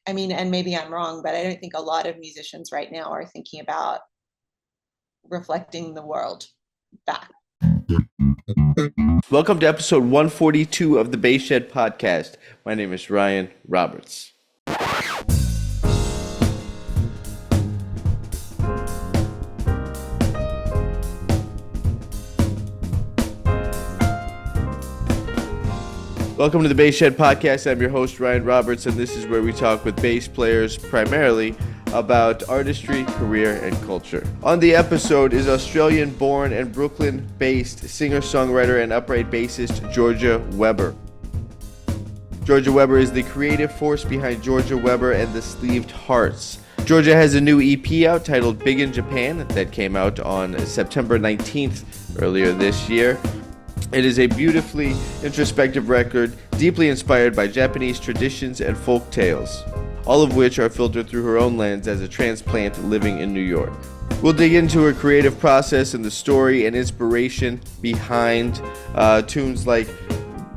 I mean, and maybe I'm wrong, but I don't think a lot of musicians right now are thinking about reflecting the world back. Welcome to episode 142 of the Bass Shed podcast. My name is Ryan Roberts. Welcome to the Bass Shed podcast. I'm your host, Ryan Roberts, and this is where we talk with bass players primarily about artistry, career, and culture. On the episode is Australian-born and Brooklyn-based singer-songwriter and upright bassist Georgia Weber. Georgia Weber is the creative force behind Georgia Weber and the Sleeved Hearts. Georgia has a new EP out titled Big in Japan that came out on September 19th earlier this year. It is a beautifully introspective record, deeply inspired by Japanese traditions and folk tales, all of which are filtered through her own lens as a transplant living in New York. We'll dig into her creative process and the story and inspiration behind tunes like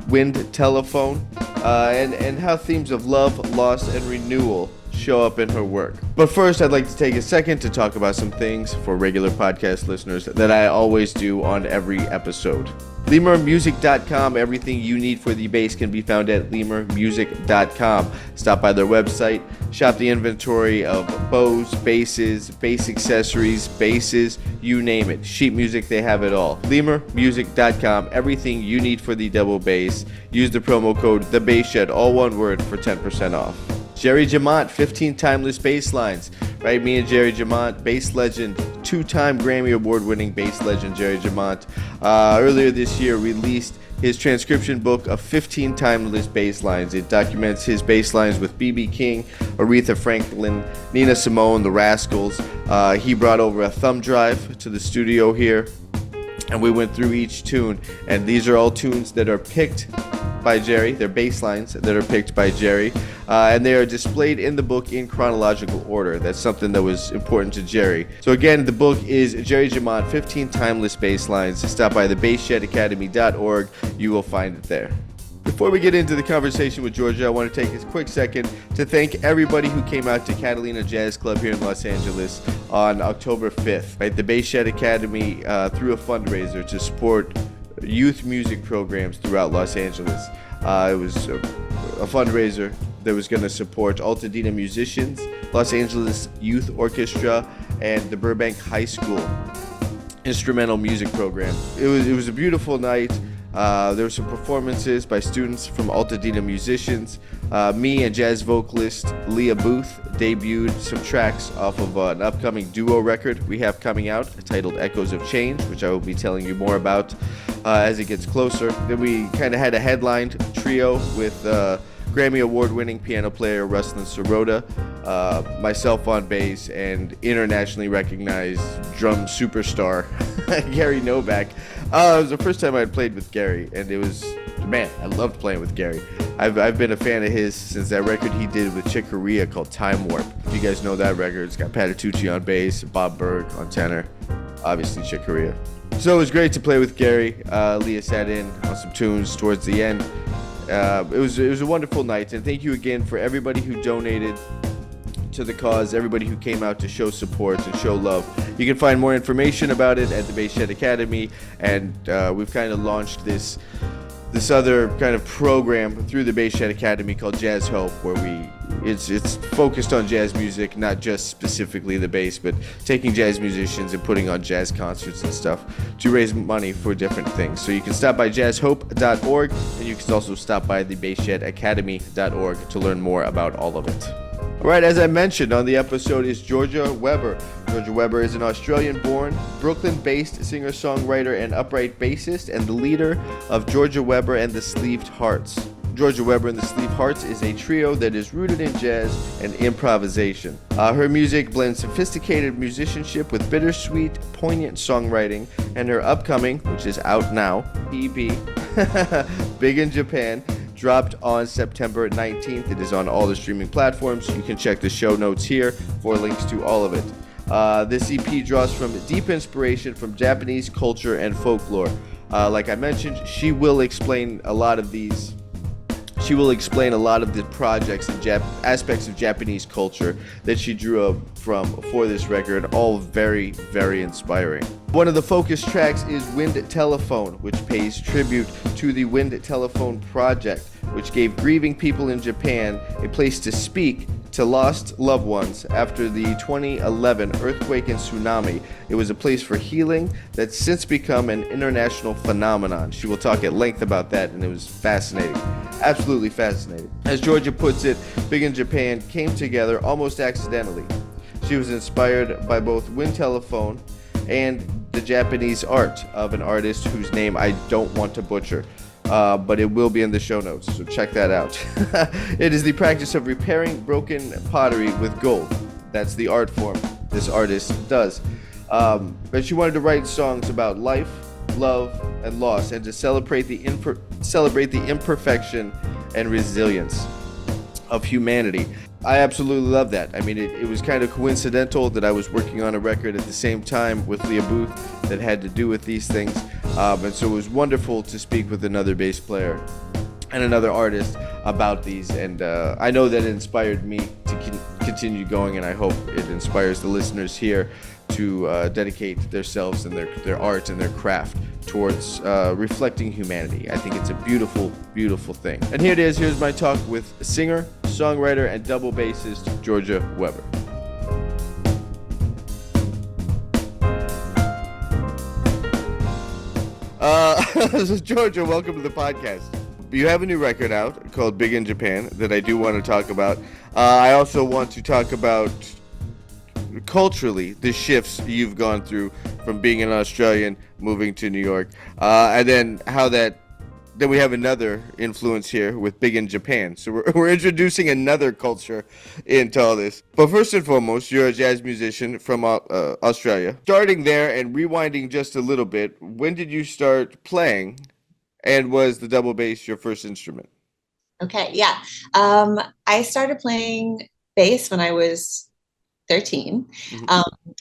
Wind Telephone and how themes of love, loss, and renewal show up in her work. But first, I'd like to take a second to talk about some things for regular podcast listeners that I always do on every episode. LemurMusic.com. Everything you need for the bass can be found at LemurMusic.com. Stop by their website, shop the inventory of bows, basses, bass accessories, basses, you name it. Sheet music, they have it all. LemurMusic.com. Everything you need for the double bass. Use the promo code TheBassShed, all one word, for 10% off. Jerry Jamont, 15 timeless bass lines. Right, me and Jerry Jamont, bass legend, two-time Grammy Award-winning bass legend Jerry Jamont, earlier this year released his transcription book of 15 timeless bass lines. It documents his bass lines with B.B. King, Aretha Franklin, Nina Simone, The Rascals. He brought over a thumb drive to the studio here, and we went through each tune. And these are all tunes that are picked by Jerry. They're bass lines that are picked by Jerry. And they are displayed in the book in chronological order. That's something that was important to Jerry. So again, the book is Jerry Jamont, 15 Timeless Bass Lines. Stop by thebassshedacademy.org. You will find it there. Before we get into the conversation with Georgia, I want to take a quick second to thank everybody who came out to Catalina Jazz Club here in Los Angeles on October 5th. Right, the Bass Shed Academy threw a fundraiser to support youth music programs throughout Los Angeles. It was a fundraiser that was going to support Altadena musicians, Los Angeles Youth Orchestra, and the Burbank High School instrumental music program. It was a beautiful night. There were some performances by students from Altadena musicians. Me and jazz vocalist Leah Booth debuted some tracks off of an upcoming duo record we have coming out titled Echoes of Change, which I will be telling you more about as it gets closer. Then we kind of had a headlined trio with Grammy Award-winning piano player Ruslan Sirota, myself on bass, and internationally recognized drum superstar Gary Novak. It was the first time I had played with Gary, and it was, man, I loved playing with Gary. I've been a fan of his since that record he did with Chick Corea called Time Warp. If you guys know that record, it's got Patitucci on bass, Bob Berg on tenor, obviously Chick Corea. So it was great to play with Gary. Leah sat in on some tunes towards the end. It was a wonderful night, and thank you again for everybody who donated to the cause, everybody who came out to show support and show love. You can find more information about it at the Bass Shed Academy, and we've kind of launched this other kind of program through the Bass Shed Academy called Jazz Hope, where it's focused on jazz music, not just specifically the bass, but taking jazz musicians and putting on jazz concerts and stuff to raise money for different things. So you can stop by jazzhope.org, and you can also stop by the bassshedacademy.org to learn more about all of it. All right, as I mentioned on the episode is Georgia Weber. Georgia Weber is an Australian-born, Brooklyn-based singer-songwriter and upright bassist, and the leader of Georgia Weber and the Sleeved Hearts. Georgia Weber and the Sleeved Hearts is a trio that is rooted in jazz and improvisation. Her music blends sophisticated musicianship with bittersweet, poignant songwriting, and her upcoming, which is out now, EP, Big in Japan, dropped on September 19th. It is on all the streaming platforms. You can check the show notes here for links to all of it. This EP draws from deep inspiration from Japanese culture and folklore. Like I mentioned, she will explain a lot of these She will explain a lot of the projects and aspects of Japanese culture that she drew up from for this record, all very, very inspiring. One of the focus tracks is Wind Telephone, which pays tribute to the Wind Telephone project, which gave grieving people in Japan a place to speak to lost loved ones after the 2011 earthquake and tsunami. It was a place for healing that's since become an international phenomenon. She will talk at length about that, and it was fascinating. Absolutely fascinating. As Georgia puts it, Big in Japan came together almost accidentally. She was inspired by both Wind Telephone and the Japanese art of an artist whose name I don't want to butcher. But it will be in the show notes, so check that out. It is the practice of repairing broken pottery with gold. That's the art form this artist does. But she wanted to write songs about life, love, and loss, and to celebrate the imperfection and resilience of humanity. I absolutely love that. I mean, it was kind of coincidental that I was working on a record at the same time with Leah Booth that had to do with these things. And so it was wonderful to speak with another bass player and another artist about these. And I know that it inspired me to continue going, and I hope it inspires the listeners here to dedicate themselves and their art and their craft towards reflecting humanity. I think it's a beautiful, beautiful thing. And here it is. Here's my talk with singer, songwriter, and double bassist Georgia Weber. So Georgia, welcome to the podcast. You have a new record out called Big in Japan that I do want to talk about. I also want to talk about culturally the shifts you've gone through from being an Australian moving to New York, and then how that then we have another influence here with Big in Japan. So we're introducing another culture into all this. But first and foremost, you're a jazz musician from Australia. Starting there and rewinding just a little bit, when did you start playing, and was the double bass your first instrument? Okay, yeah. I started playing bass when I was 13. Mm-hmm.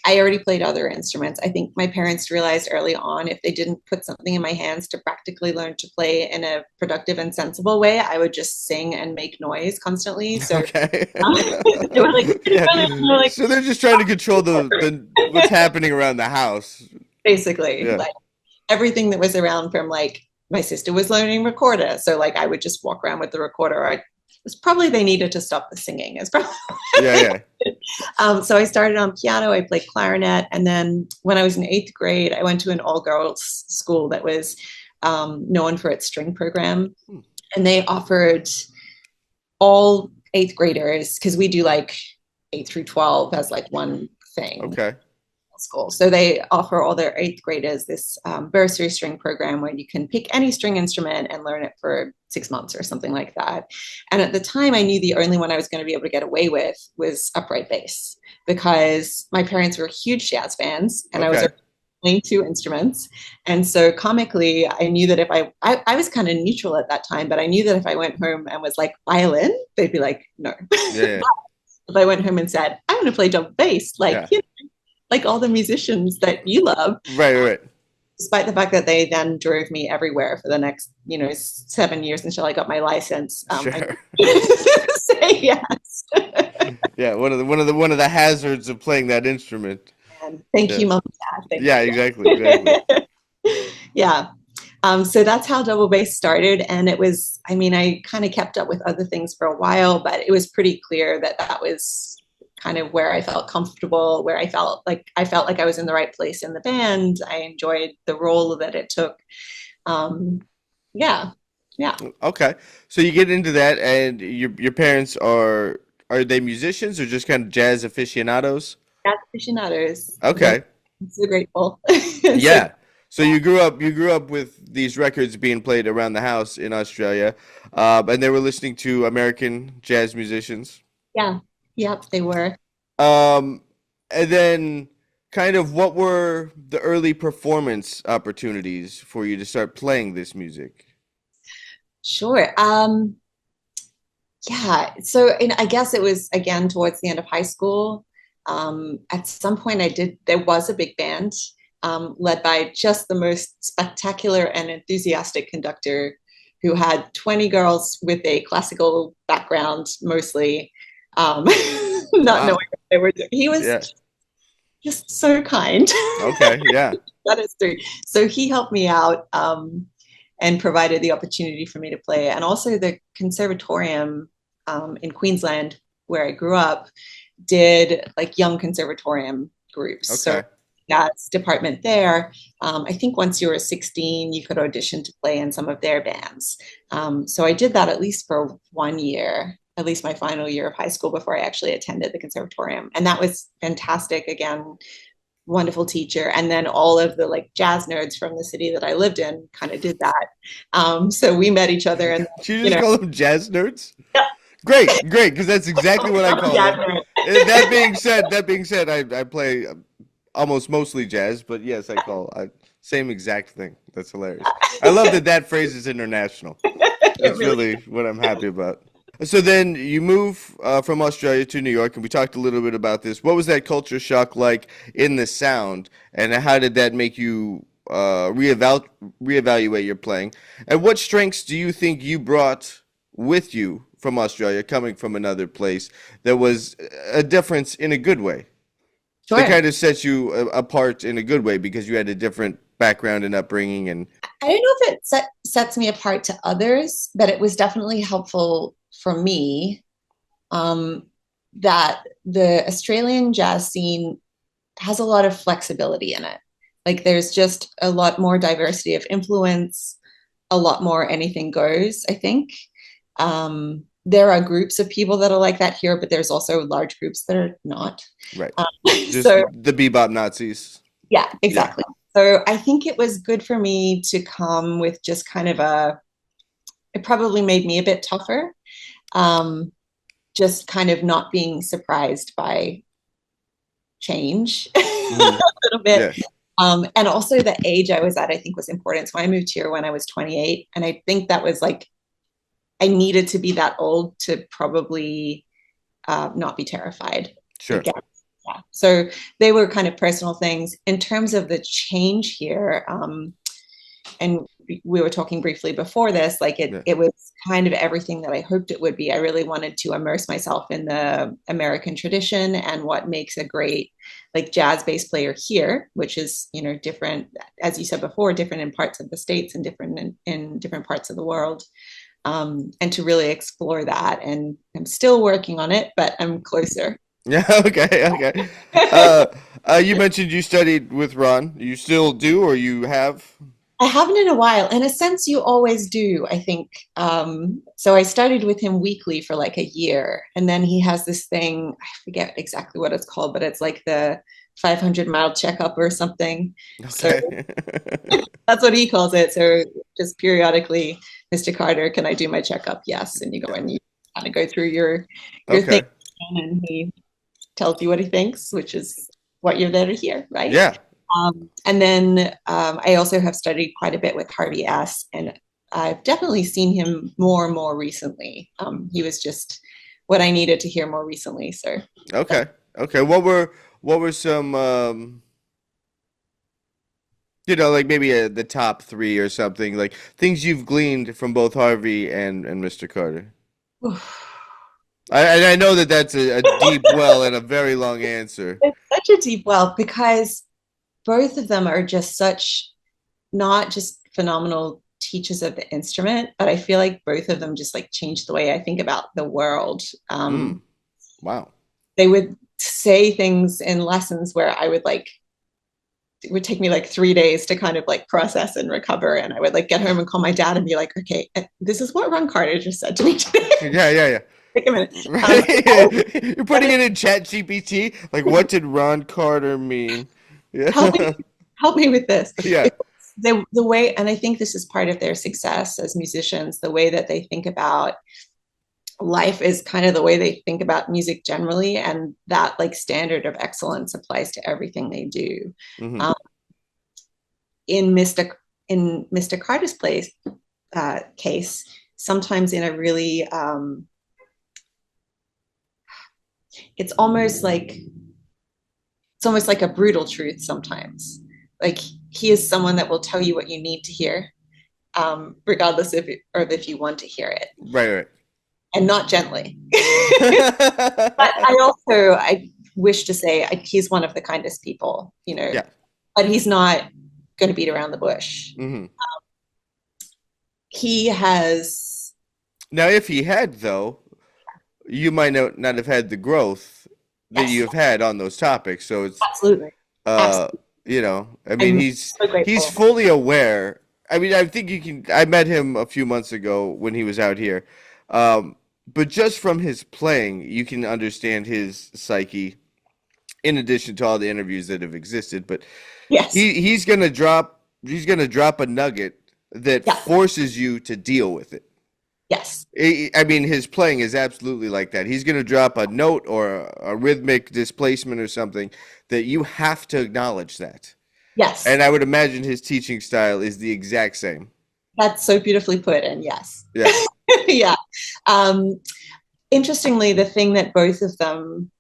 I already played other instruments. I think my parents realized early on if they didn't put something in my hands to practically learn to play in a productive and sensible way, I would just sing and make noise constantly. So okay. they were like, so they're just trying to control the what's happening around the house. Basically, yeah. Like everything that was around from like my sister was learning recorder. So like I would just walk around with the recorder. It's probably they needed to stop the singing. It's probably yeah. So I started on piano. I played clarinet, and then when I was in 8th grade, I went to an all-girls school that was known for its string program, and they offered all 8th graders, because we do like 8 through 12 as like one thing. Okay. School. So they offer all their 8th graders this bursary string program where you can pick any string instrument and learn it for 6 months or something like that. And at the time, I knew the only one I was going to be able to get away with was upright bass, because my parents were huge jazz fans, and I was playing 2 instruments. And so comically, I knew that if I was kind of neutral at that time, but I knew that if I went home and was like violin, they'd be like, no. Yeah. If I went home and said, I want to play double bass, like, you know, like all the musicians that you love. Right. Despite the fact that they then drove me everywhere for the next, 7 years until I got my license. Sure. Say yes. Yeah, one of the hazards of playing that instrument. And thank you, Mom and Dad. Exactly. Yeah. So that's how double bass started. And it was, I kind of kept up with other things for a while, but it was pretty clear that was kind of where I felt comfortable, where I felt like I was in the right place in the band. I enjoyed the role that it took. Yeah. Okay. So you get into that, and your parents are they musicians or just kind of jazz aficionados? Jazz aficionados. Okay. I'm so grateful. Yeah. So you grew up with these records being played around the house in Australia, and they were listening to American jazz musicians. Yeah. Yep, they were. And then kind of what were the early performance opportunities for you to start playing this music? Sure. Yeah. So I guess it was, again, towards the end of high school. At some point there was a big band led by just the most spectacular and enthusiastic conductor who had 20 girls with a classical background mostly, not knowing Wow. what they were doing. He was Yeah. just so kind. Okay. Yeah. That is true. So he helped me out, and provided the opportunity for me to play. And also the conservatorium in Queensland, where I grew up, did like young conservatorium groups. So Okay. that's department there. I think once you were 16, you could audition to play in some of their bands. So I did that at least for 1 year, at least my final year of high school before I actually attended the conservatorium. And that was fantastic. Again, wonderful teacher. And then all of the like jazz nerds from the city that I lived in kind of did that. So we met each other and, Did you you just know, call them jazz nerds? yeah. Great, great, because that's exactly what I call Jazz them. nerd. That being said, I play almost mostly jazz, but yes, same exact thing. That's hilarious. I love that phrase is international. That's Really. really what I'm happy about. So then you move from Australia to New York, and we talked a little bit about this. What was that culture shock like in the sound, and how did that make you reevaluate your playing? And what strengths do you think you brought with you from Australia, coming from another place, that was a difference in a good way? Sure. That kind of sets you apart in a good way because you had a different background and upbringing, and I don't know if it sets me apart to others, but it was definitely helpful for me, that the Australian jazz scene has a lot of flexibility in it. Like there's just a lot more diversity of influence, a lot more anything goes, I think. There are groups of people that are like that here, but there's also large groups that are not. right, Um, just so the bebop Nazis. yeah, Yeah, exactly. So I think it was good for me to come with just kind of it probably made me a bit tougher. Um, just kind of not being surprised by change a hmm, little bit. yeah, And also the age I was at, I think was important. So I moved here when I was 28. And I think that was like, I needed to be that old to probably not be terrified sure. again. Yeah. So they were kind of personal things. In terms of the change here, and we were talking briefly before this, like Yeah, it was kind of everything that I hoped it would be. I really wanted to immerse myself in the American tradition and what makes a great like jazz bass player here, which is, you know, different, as you said before, different in parts of the States and different in different parts of the world. And to really explore that. And I'm still working on it, but I'm closer. yeah. Okay, okay. You mentioned you studied with Ron. You still do, or you have? I haven't in a while. In a sense, you always do, I think. So I studied with him weekly for like a year. And then he has this thing, I forget exactly what it's called, but it's like the 500-mile checkup or something. So Okay. that's what he calls it. So just periodically, Mr. Carter, can I do my checkup? Yes. And you go and you kind of go through your thing, Okay. and he tells you what he thinks, which is what you're there to hear, right? Yeah. And then I also have studied quite a bit with Harvey S. And I've definitely seen him more and more recently. He was just what I needed to hear more recently. So Okay. Okay. What were some like maybe the top three or something, like things you've gleaned from both Harvey and Mr. Carter? I know that that's a deep well and a very long answer. it's such a deep well because both of them are just such not just phenomenal teachers of the instrument, but I feel like both of them just like changed the way I think about the world. Mm. Wow. They would say things in lessons where I would like, it would take me like 3 days to kind of like process and recover. And I would like get home and call my dad and be like, okay, this is what Ron Carter just said to me today. Yeah, yeah, yeah. Take a minute. You're putting it in Chat GPT. Like, what did Ron Carter mean? Yeah. help me, help me with this. Yeah. The way, and I think this is part of their success as musicians, the way that they think about life is kind of the way they think about music generally, and that like standard of excellence applies to everything they do. Hmm. Um, in Mr. Carter's case, sometimes in a really it's almost like a brutal truth sometimes. Like he is someone that will tell you what you need to hear, regardless if you want to hear it, Right, and not gently. But right. I wish to say he's one of the kindest people, Yeah. but he's not going to beat around the bush. Hmm. He has, Now, if he had, though, you might not have had the growth that you yes, have had on those topics. So it's, absolutely, uh, absolutely. I mean, I'm so he's grateful. fully aware. I mean, I think you can. I met him a few months ago when he was out here, um, but just from his playing, you can understand his psyche. In addition to all the interviews that have existed, but Yes, he's gonna drop a nugget that yeah, forces you to deal with it. yes, I mean, his playing is absolutely like that. He's going to drop a note or a rhythmic displacement or something that you have to acknowledge that. yes. And I would imagine his teaching style is the exact same. That's so beautifully put. And yes, Yeah. yeah. Um, Interestingly, the thing that both of them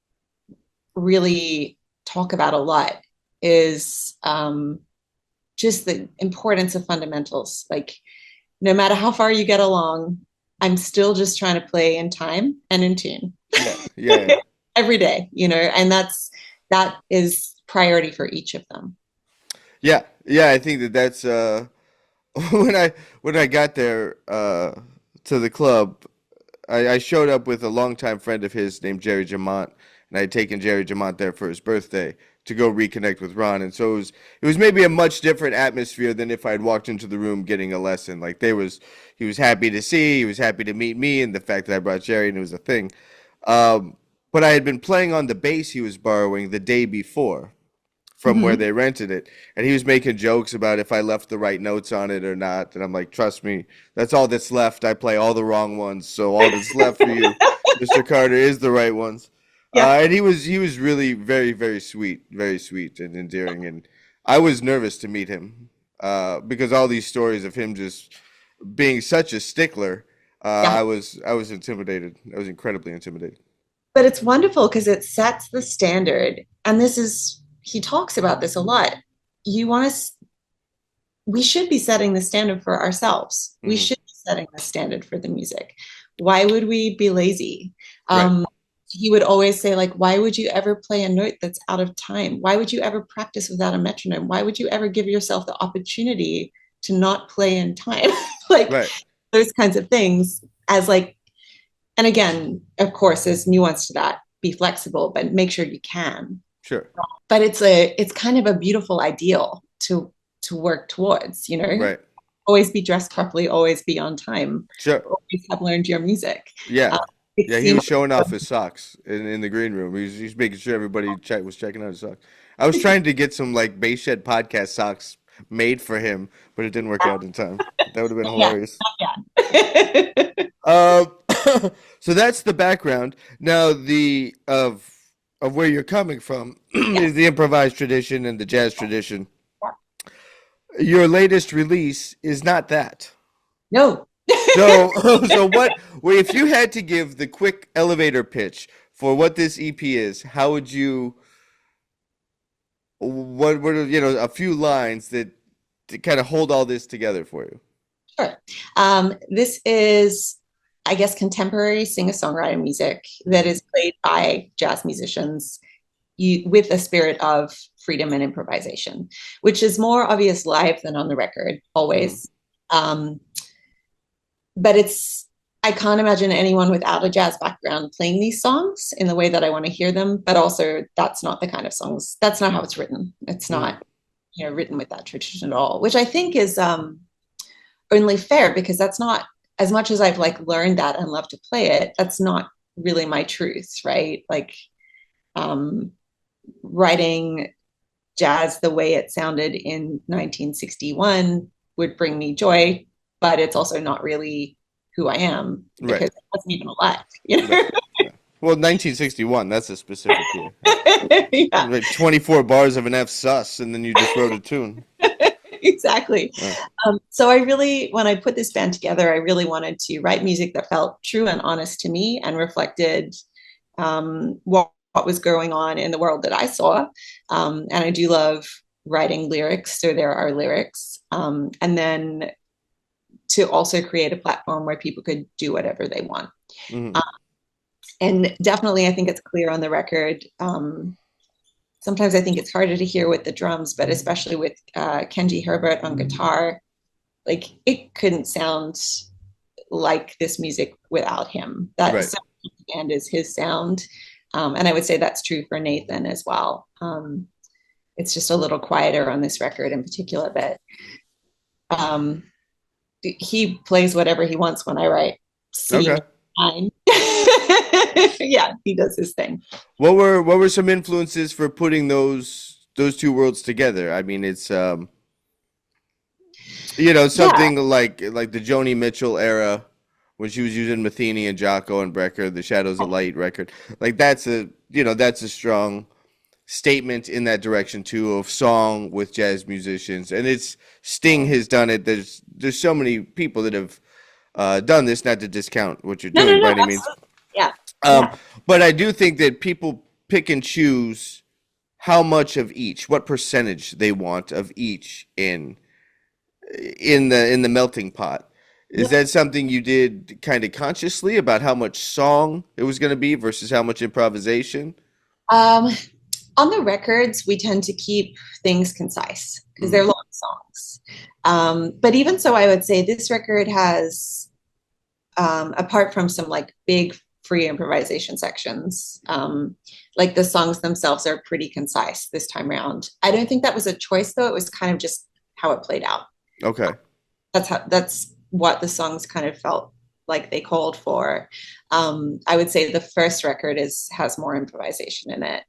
really talk about a lot is just the importance of fundamentals. Like, no matter how far you get along, I'm still just trying to play in time and in tune Yeah. Yeah. every day, and that is priority for each of them. Yeah. Yeah. I think that that's when I got there to the club, I showed up with a longtime friend of his named Jerry Jamont, and I had taken Jerry Jamont there for his birthday to go reconnect with Ron. And so it was maybe a much different atmosphere than if I had walked into the room getting a lesson. Like he was happy to see, he was happy to meet me, and the fact that I brought Jerry and it was a thing. But I had been playing on the bass he was borrowing the day before from where Mm-hmm. they rented it. And he was making jokes about if I left the right notes on it or not. And I'm like, trust me, that's all that's left. I play all the wrong ones. So all that's left for you, Mr. Carter, is the right ones. Yeah, And he was really very sweet and endearing. And I was nervous to meet him because all these stories of him just being such a stickler, yeah. I was intimidated. I was incredibly intimidated. But it's wonderful because it sets the standard. And he talks about this a lot. You want to, we should be setting the standard for ourselves. We Hmm. should be setting the standard for the music. Why would we be lazy? Right, He would always say, like, why would you ever play a note that's out of time? Why would you ever practice without a metronome? Why would you ever give yourself the opportunity to not play in time? Like right, those kinds of things as like, and again, of course, there's nuance to that. Be flexible, but make sure you can. sure, But it's kind of a beautiful ideal to work towards, right, always be dressed properly, always be on time, sure. always have learned your music. Yeah. It Yeah, he seems was showing off his socks in the green room. He was making sure everybody was checking out his socks. I was trying to get some like Bass Shed podcast socks made for him, but it didn't work out in time. That would have been yeah, hilarious. yeah. Uh, so that's the background. Now the of where you're coming from is Yes. the improvised tradition and the jazz tradition. Your latest release is not that. No. So, so well, if you had to give the quick elevator pitch for what this EP is, how would you, what were, a few lines that to kind of hold all this together for you? Sure. This is, I guess, contemporary singer-songwriter music that Hmm. is played by jazz musicians with a spirit of freedom and improvisation, which is more obvious live than on the record, Hmm. always. Um, but I can't imagine anyone without a jazz background playing these songs in the way that I want to hear them. But also, that's not the kind of songs. That's not how it's written. It's Hmm. not, written with that tradition at all. Which I think is only fair because that's not as much as I've like learned that and love to play it. That's not really my truth, right? Like um, writing jazz the way it sounded in 1961 would bring me joy, but it's also not really who I am because Right, it wasn't even alive. right. Yeah. Well, 1961, that's a specific year. Yeah, Like 24 bars of an F sus, and then you just wrote a tune. exactly. Uh, So I really, when I put this band together, I really wanted to write music that felt true and honest to me and reflected what was going on in the world that I saw. And I do love writing lyrics, so there are lyrics. And then to also create a platform where people could do whatever they want. Mm-hmm. And definitely, I think it's clear on the record. Sometimes I think it's harder to hear with the drums, but especially with Kenji Herbert on guitar, like it couldn't sound like this music without him. That Right. sound and is his sound. And I would say that's true for Nathan as well. It's just a little quieter on this record in particular, but um, he plays whatever he wants when I write. C Okay. fine. Yeah, he does his thing. What were some influences for putting those two worlds together? I mean, it's Yeah. something like the Joni Mitchell era when she was using Matheny and Jocko and Brecker, the Shadows of Light record. Like that's a strong statement in that direction too of song with jazz musicians. And it's Sting has done it. There's so many people that have done this, not to discount what you're No, no, doing by no. any means. Absolutely. Yeah. Um, Yeah. but I do think that people pick and choose how much of each, what percentage they want of each in the melting pot. Is Yeah. that something you did kind of consciously about how much song it was going to be versus how much improvisation? Um, on the records, we tend to keep things concise because Mm-hmm. they're long songs. But even so, I would say this record has, apart from some like big free improvisation sections, like the songs themselves are pretty concise this time around. I don't think that was a choice though. It was kind of just how it played out. Okay. That's what the songs kind of felt like they called for. I would say the first record has more improvisation in it.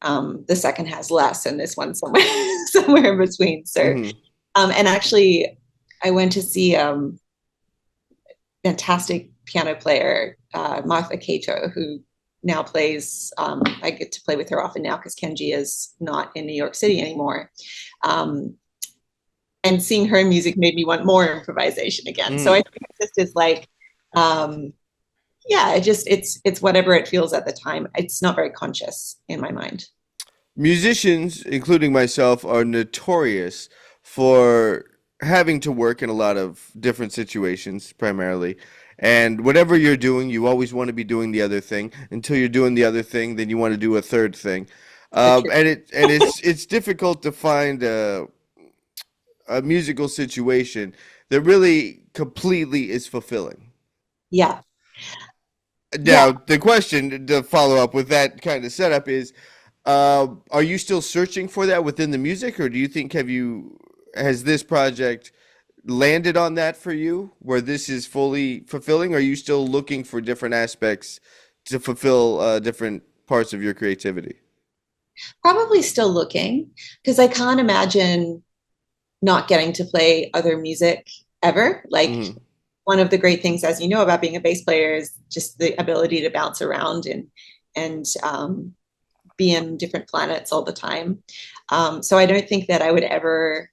The second has less, and this one somewhere somewhere in between. So, Mm-hmm. and actually, I went to see fantastic piano player Martha Kato, who now plays. I get to play with her often now because Kenji is not in New York City anymore. Um, and seeing her music made me want more improvisation again. So I Mm. think it just is like, um, yeah, it's whatever it feels at the time. It's not very conscious in my mind. Musicians, including myself, are notorious for having to work in a lot of different situations, primarily. And whatever you're doing, you always want to be doing the other thing. Until you're doing the other thing, then you want to do a third thing. So true. And it's difficult to find a musical situation that really completely is fulfilling. Yeah, yeah. Now, the question to follow up with that kind of setup is, are you still searching for that within the music, or do you think has this project landed on that for you, where this is fully fulfilling? Or are you still looking for different aspects to fulfill different parts of your creativity? Probably still looking because I can't imagine not getting to play other music ever. Like Hmm. one of the great things, as you know, about being a bass player is just the ability to bounce around and be in different planets all the time. So I don't think that I would ever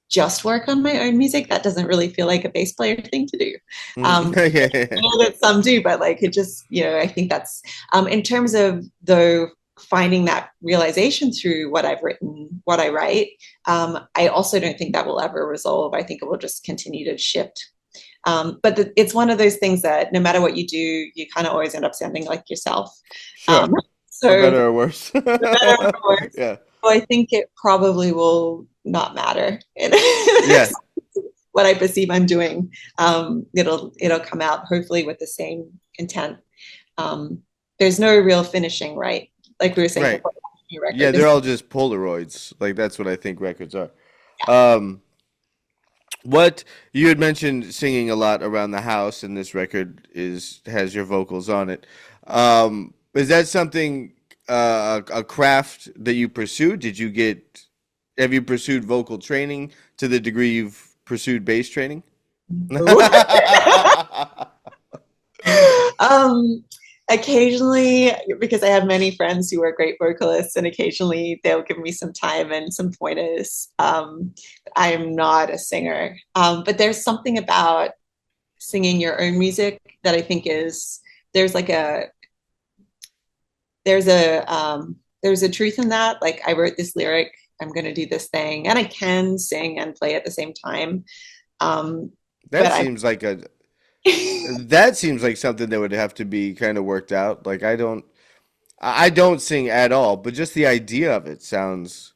just work on my own music. That doesn't really feel like a bass player thing to do. Hmm. Um, I know that some do, but like it just, I think that's in terms of though finding that realization through what I've written, what I write. I also don't think that will ever resolve. I think it will just continue to shift. But it's one of those things that no matter what you do, you kind of always end up sounding like yourself. Sure, Um, for so better or worse. the better or worse. Yeah, So I think it probably will not matter. yeah, What I perceive I'm doing, it'll come out hopefully with the same intent. Um, there's no real finishing, right? Like we were saying right. before, Yeah, record. they're all just Polaroids. Like that's what I think records are. Um, what you had mentioned singing a lot around the house, and this record is has your vocals on it. Is that something a craft that you pursued? Have you pursued vocal training to the degree you've pursued bass training? um, occasionally, because I have many friends who are great vocalists, and occasionally they'll give me some time and some pointers. I'm not a singer, but there's something about singing your own music that I think is there's like a there's a there's a truth in that. Like I wrote this lyric, I'm going to do this thing, and I can sing and play at the same time. Um, That but seems like a that seems like something that would have to be kind of worked out. Like I don't sing at all, but just the idea of it sounds.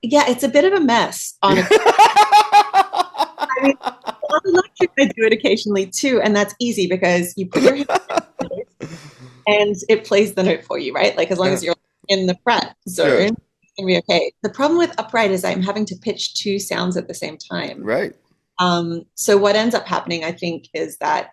yeah, it's a bit of a mess, honestly. I mean, on electric, I do it occasionally too, and that's easy because you put your hand and it plays the note for you, right? Like as long as you're in the fret zone, Sure. it's gonna be okay. The problem with upright is I'm having to pitch two sounds at the same time. Right. So what ends up happening, I think, is that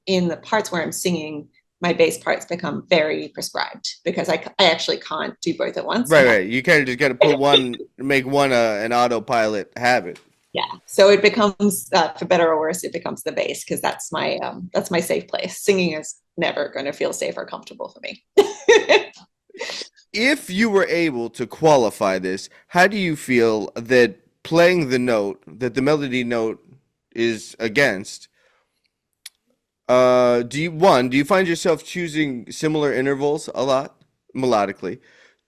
in the parts where I'm singing, my bass parts become very prescribed because I actually can't do both at once. Right, right. You kind of just got to put one, make one an autopilot habit. Yeah, so it becomes, for better or worse, it becomes the bass because that's my safe place. Singing is never going to feel safe or comfortable for me. If you were able to qualify this, how do you feel that playing the note that the melody note is against? Do you find yourself choosing similar intervals a lot melodically?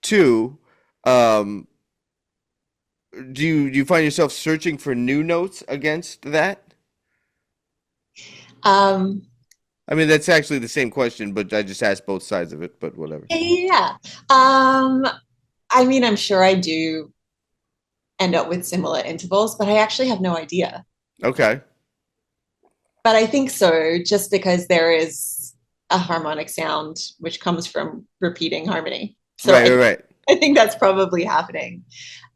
Two, um, do you find yourself searching for new notes against that? um, I mean, that's actually the same question, but I just asked both sides of it, but whatever. yeah. Um, I mean, I'm sure I do end up with similar intervals, but I actually have no idea. Okay. But I think so, just because there is a harmonic sound which comes from repeating harmony. So Right, right, right. I think that's probably happening.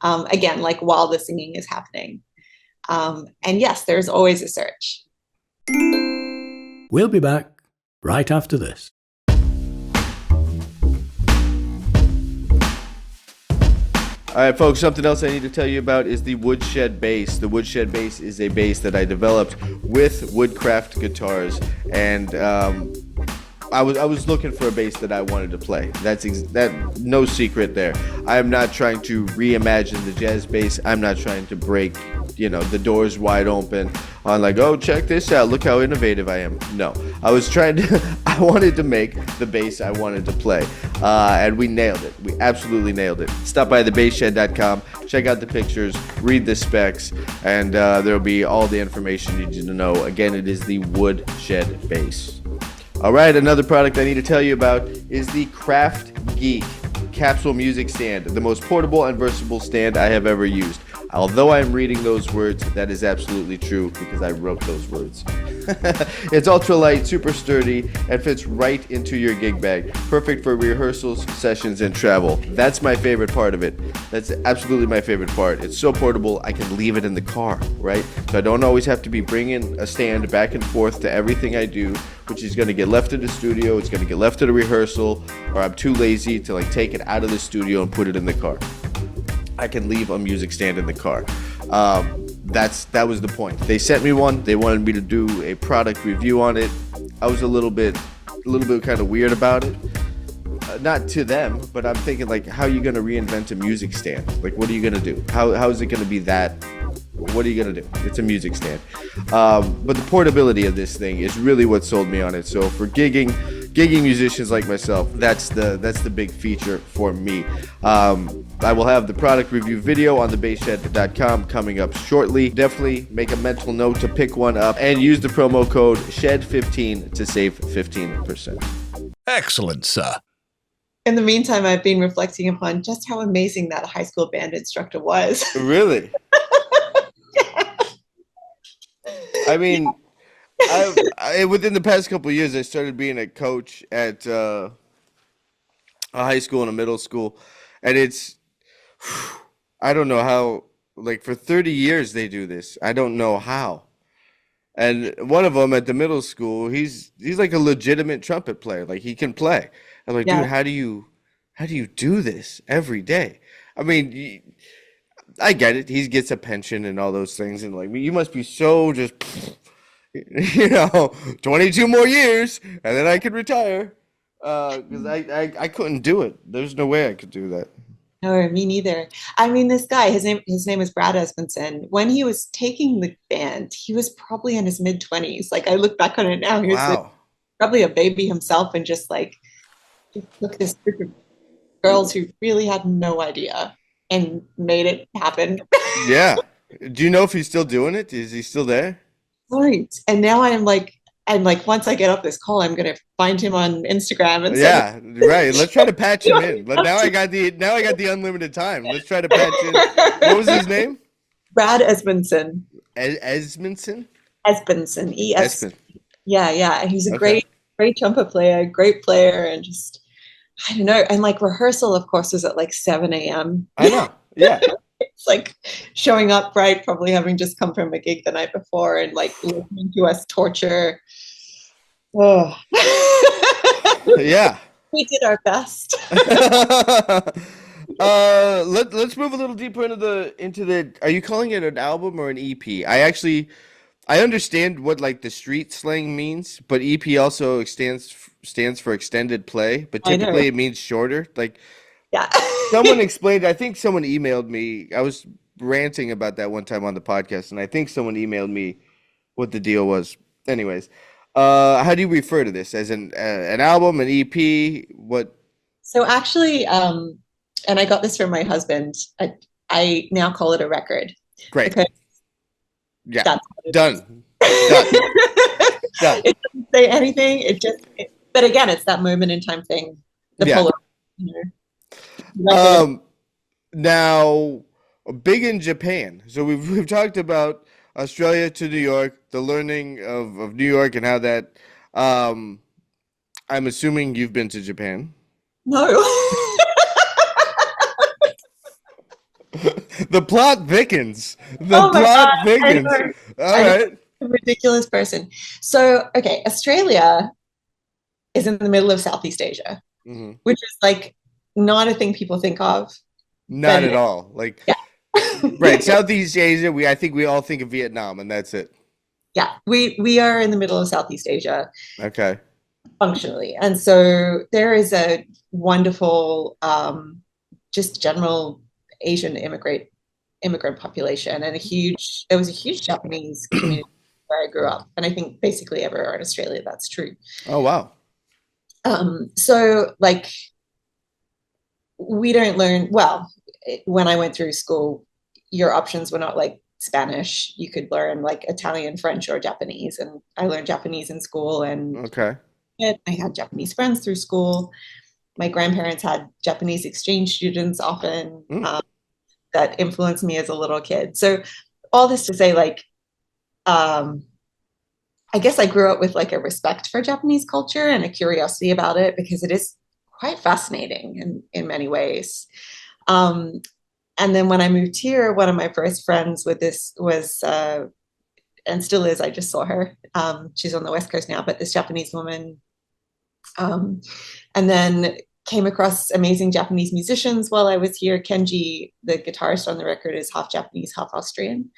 Again, like while the singing is happening. And yes, there's always a search. We'll be back right after this. All right, folks, something else I need to tell you about is the Woodshed bass. The Woodshed bass is a bass that I developed with Woodcraft guitars, and I was looking for a bass that I wanted to play. That no secret there. I am not trying to reimagine the jazz bass. I'm not trying to break, the doors wide open on like, oh, check this out. Look how innovative I am. No, I wanted to make the bass I wanted to play, and we nailed it. We absolutely nailed it. Stop by thebassshed.com, check out the pictures, read the specs, and there'll be all the information you need to know. Again, it is the Woodshed bass. All right, another product I need to tell you about is the Craft Geek capsule music stand, the most portable and versatile stand I have ever used. Although I'm reading those words, that is absolutely true because I wrote those words. It's ultralight, super sturdy, and fits right into your gig bag. Perfect for rehearsals, sessions, and travel. That's my favorite part of it. That's absolutely my favorite part. It's so portable, I can leave it in the car, right? So I don't always have to be bringing a stand back and forth to everything I do, which is going to get left in the studio, it's going to get left at a rehearsal, or I'm too lazy to take it out of the studio and put it in the car. I can leave a music stand in the car. That was the point. They sent me one. They wanted me to do a product review on it. I was a little bit kind of weird about it. Not to them, but I'm thinking how are you going to reinvent a music stand? What are you going to do? How is it going to be that? What are you going to do? It's a music stand. But the portability of this thing is really what sold me on it. So for gigging musicians like myself, that's the big feature for me. I will have the product review video on thebassshed.com coming up shortly. Definitely make a mental note to pick one up and use the promo code SHED15 to save 15%. Excellent, sir. In the meantime, I've been reflecting upon just how amazing that high school band instructor was. Really? I mean, within the past couple of years, I started being a coach at a high school and a middle school, and I don't know how, for 30 years they do this. I don't know how. And one of them at the middle school, he's like a legitimate trumpet player. He can play. I'm like, Yeah. dude, how do you do this every day? I mean, I get it. He gets a pension and all those things, and you must be so just, 22 more years, and then I could retire. Because I couldn't do it. There's no way I could do that. No, me neither. I mean, this guy, his name is Brad Espenson. When he was taking the band, he was probably in his mid-20s. I look back on it now, he was Wow. probably a baby himself and just took this group of girls who really had no idea and made it happen. Yeah. Do you know if he's still doing it? Is he still there? Right. And now I'm like, once I get off this call, I'm gonna find him on Instagram and send Yeah, right. Let's try to patch him in. But him. now I got the unlimited time. Let's try to patch in. What was his name? Brad Esmondson. Esmondson? Esbenson. ES. Espen. Yeah, yeah. And he's a Okay. great trumpet player, great player, and just I don't know. And like rehearsal, of course, was at like 7 a.m. I know. Yeah. It's like showing up, right? Probably having just come from a gig the night before and like listening to us torture. Oh. Yeah. We did our best. Let's move a little deeper into the are you calling it an album or an EP? I understand what like the street slang means, but EP also stands for extended play, but I know. typically it means shorter. Like Yeah. someone explained, I think someone emailed me. I was ranting about that one time on the podcast, and I think someone emailed me what the deal was. Anyways, how do you refer to this? As an album, an EP? What? So actually, and I got this from my husband. I now call it a record Great. because Yeah. that's what it is. Done. Done. Done. It doesn't say anything. But again, it's that moment in time thing. The Yeah. polar, you know. Now, big in Japan. So we've talked about Australia to New York, the learning of New York and how that. Um, I'm assuming you've been to Japan. No. The plot thickens. The Oh my plot God. I thickens. know. All I know. right. A ridiculous person. So, okay, Australia is in the middle of Southeast Asia, Hmm. which is like not a thing people think of. Not But at all. Like, yeah. right, Southeast Asia. I think we all think of Vietnam, and that's it. Yeah, we are in the middle of Southeast Asia Okay. functionally. And so there is a wonderful just general Asian immigrant population and there was a huge Japanese community where I grew up. And I think basically everywhere in Australia that's true. Oh wow. So like we don't learn well when I went through school, your options were not like Spanish. You could learn like Italian, French, or Japanese. And I learned Japanese in school and Okay. I had Japanese friends through school. My grandparents had Japanese exchange students often Mm. that influenced me as a little kid. So all this to say, like, I guess I grew up with like a respect for Japanese culture and a curiosity about it because it is quite fascinating in many ways. Um, and then when I moved here, one of my first friends with this was, and still is, I just saw her. She's on the West Coast now, but this Japanese woman. And then came across amazing Japanese musicians while I was here. Kenji, the guitarist on the record, is half Japanese, half Austrian.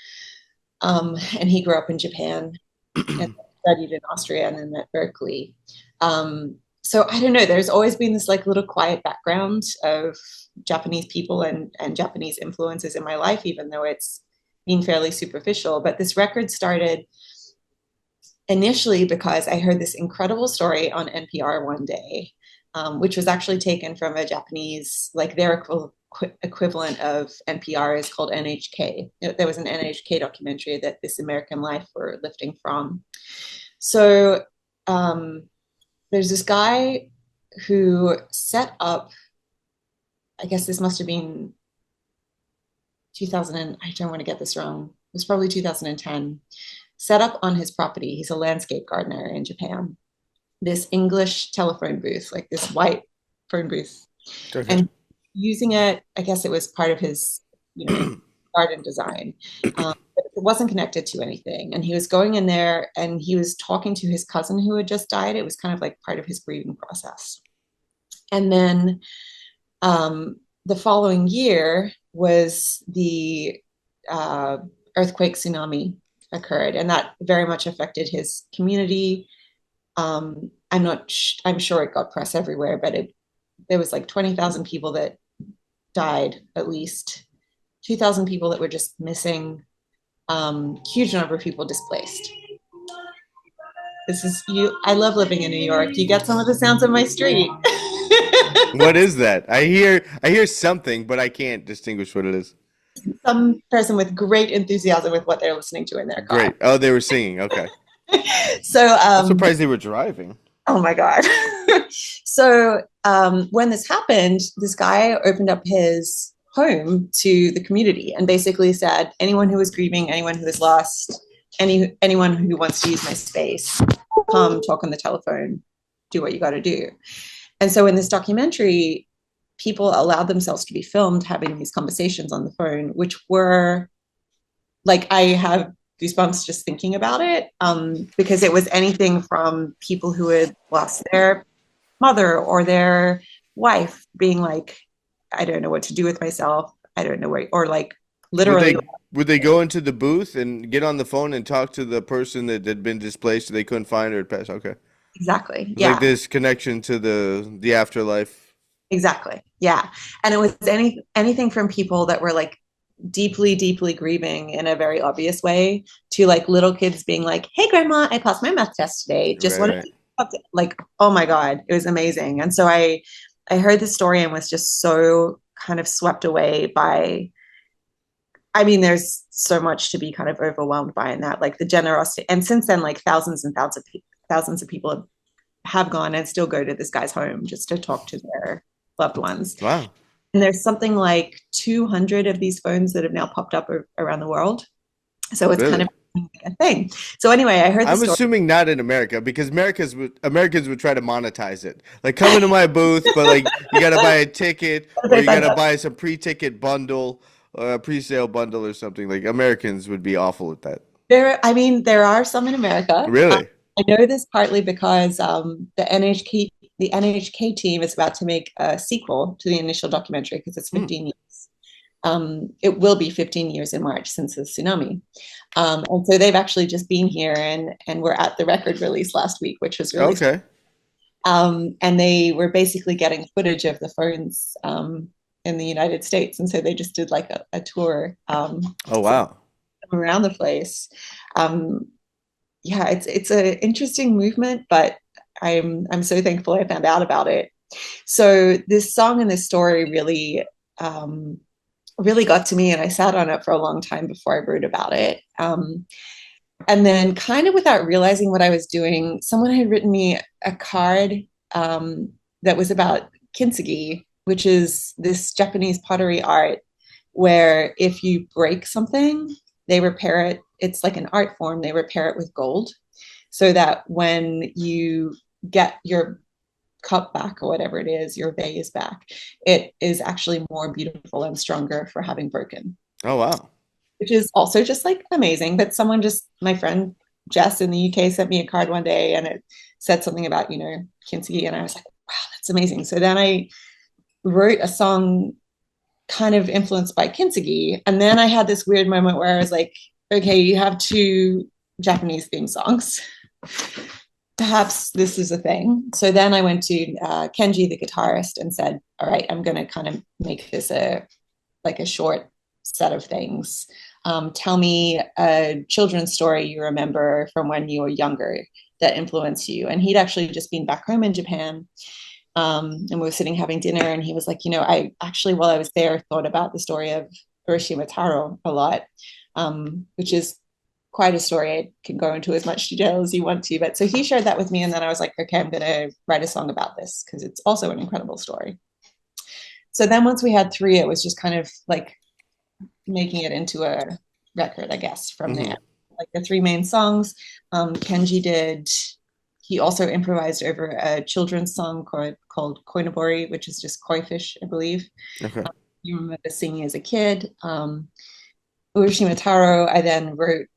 And he grew up in Japan and studied in Austria and then at Berkeley. So I don't know, there's always been this like little quiet background of Japanese people and Japanese influences in my life, even though it's been fairly superficial. But this record started initially because I heard this incredible story on NPR one day, which was actually taken from a Japanese, like their equivalent of NPR is called NHK. There was an NHK documentary that This American Life were lifting from. So there's this guy who set up, I guess this must have been 2000, I don't want to get this wrong. It was probably 2010. Set up on his property, he's a landscape gardener in Japan, this English telephone booth, like this white phone booth. Okay. And using it, I guess it was part of his, garden design. But it wasn't connected to anything. And he was going in there and he was talking to his cousin who had just died. It was kind of like part of his grieving process. And then the following year was the earthquake tsunami occurred, and that very much affected his community. I'm sure it got press everywhere, but there was like 20,000 people that died, at least 2,000 people that were just missing, huge number of people displaced. This is you. I love living in New York. You get some of the sounds of my street. What is that? I hear something, but I can't distinguish what it is. some person with great enthusiasm with what they're listening to in their car. Great. Oh, they were singing. Okay. So, I'm surprised they were driving. oh my God. So, when this happened, this guy opened up his home to the community and basically said, anyone who is grieving, anyone who is lost, anyone who wants to use my space, come talk on the telephone, do what you got to do. And so in this documentary, people allowed themselves to be filmed having these conversations on the phone, which were like, I have goosebumps just thinking about it, because it was anything from people who had lost their mother or their wife being like, I don't know what to do with myself. I don't know where, or like literally. Would they go into the booth and get on the phone and talk to the person that had been displaced so they couldn't find her at past? Okay. Exactly. It's Yeah. like this connection to the afterlife. Exactly. Yeah. And it was anything from people that were like deeply, deeply grieving in a very obvious way to like little kids being like, hey, grandma, I passed my math test today. Just Right, wanted to, like, oh my God, it was amazing. And so I heard the story and was just so kind of swept away by, I mean, there's so much to be kind of overwhelmed by in that, like the generosity. And since then, like thousands and thousands of people have gone and still go to this guy's home just to talk to their loved ones. Wow. And there's something like 200 of these phones that have now popped up around the world. So it's kind of a thing. So anyway, I heard the I'm story. assuming not in America because Americans would try to monetize it. Like come into my booth, but like you got to buy a ticket or you got to buy some pre-ticket bundle or a pre-sale bundle or something. Like Americans would be awful at that. There are some in America. Really? I know this partly because the NHK team is about to make a sequel to the initial documentary because it's 15 years. It will be 15 years in March since the tsunami. And so they've actually just been here and were at the record release last week, which was really okay. And they were basically getting footage of the phones in the United States. And so they just did like a tour. Oh, wow. Around the place. Yeah, it's an interesting movement, but I'm so thankful I found out about it. So this song and this story really really got to me, and I sat on it for a long time before I wrote about it. And then, kind of without realizing what I was doing, someone had written me a card that was about Kintsugi, which is this Japanese pottery art where if you break something, they repair it. It's like an art form. They repair it with gold so that when you get your cup back or whatever it is, your vase back, it is actually more beautiful and stronger for having broken. Oh, wow. Which is also just like amazing. But my friend Jess in the UK sent me a card one day and it said something about, Kintsugi. And I was like, wow, that's amazing. So then I wrote a song kind of influenced by Kintsugi. And then I had this weird moment where I was like, okay, you have two Japanese theme songs. Perhaps this is a thing. So then I went to Kenji, the guitarist, and said, all right, I'm going to kind of make this a short set of things. Tell me a children's story you remember from when you were younger that influenced you. And he'd actually just been back home in Japan. And we were sitting having dinner, and he was like, I actually, while I was there, thought about the story of Itaru a lot, which is quite a story. I can go into as much detail as you want to, but so he shared that with me, and then I was like, okay, I'm going to write a song about this because it's also an incredible story. So then once we had three, it was just kind of like making it into a record, I guess, from there. Like the three main songs, Kenji did. He also improvised over a children's song called Koinobori, which is just koi fish, I believe. Okay. You remember singing as a kid. Urashima Taro, I then wrote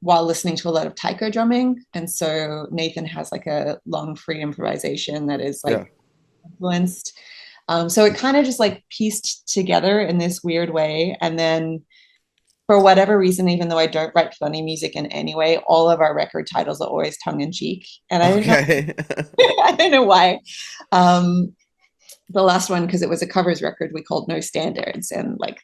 while listening to a lot of taiko drumming. And so Nathan has like a long free improvisation that is like influenced. So it kind of just like pieced together in this weird way. And then for whatever reason, even though I don't write funny music in any way, all of our record titles are always tongue in cheek. And I don't know why. The last one, because it was a covers record, we called No Standards and like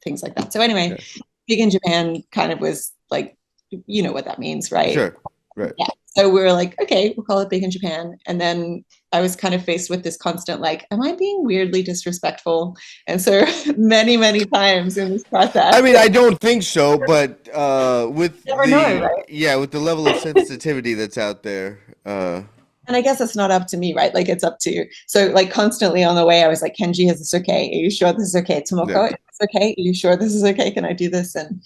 things like that. So anyway, Big in Japan kind of was like, you know what that means, right? Sure. Right. Yeah. So we were like, okay, we'll call it Big in Japan. And then I was kind of faced with this constant, like, am I being weirdly disrespectful? And so many, many times in this I process, mean, I don't think so, but you never know, right? with the level of sensitivity that's out there, And I guess it's not up to me, right? Like it's up to, so like constantly on the way, I was like, Kenji, is this okay? Are you sure this is okay? yeah. Tomoko, is this okay? Are you sure this is okay? Can I do this? And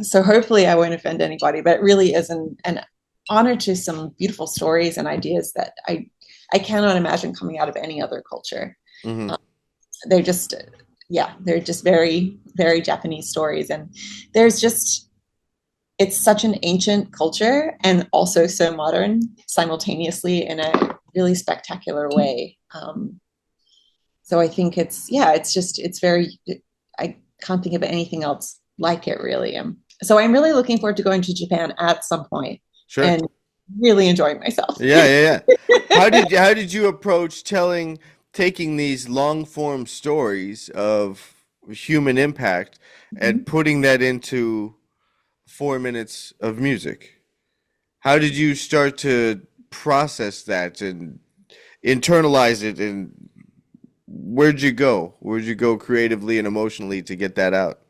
so hopefully I won't offend anybody, but it really is an honor to some beautiful stories and ideas that I cannot imagine coming out of any other culture. Hmm. Um, they're just, yeah, they're just very, very Japanese stories. And there's just, it's such an ancient culture and also so modern simultaneously in a really spectacular way. So I think it's just, it's very, I can't think of anything else like it really. So I'm really looking forward to going to Japan at some point Sure. and really enjoying myself. Yeah, yeah, yeah. How did you approach taking these long form stories of human impact and putting that into 4 minutes of music? How did you start to process that and internalize it, and where'd you go? Where'd you go creatively and emotionally to get that out?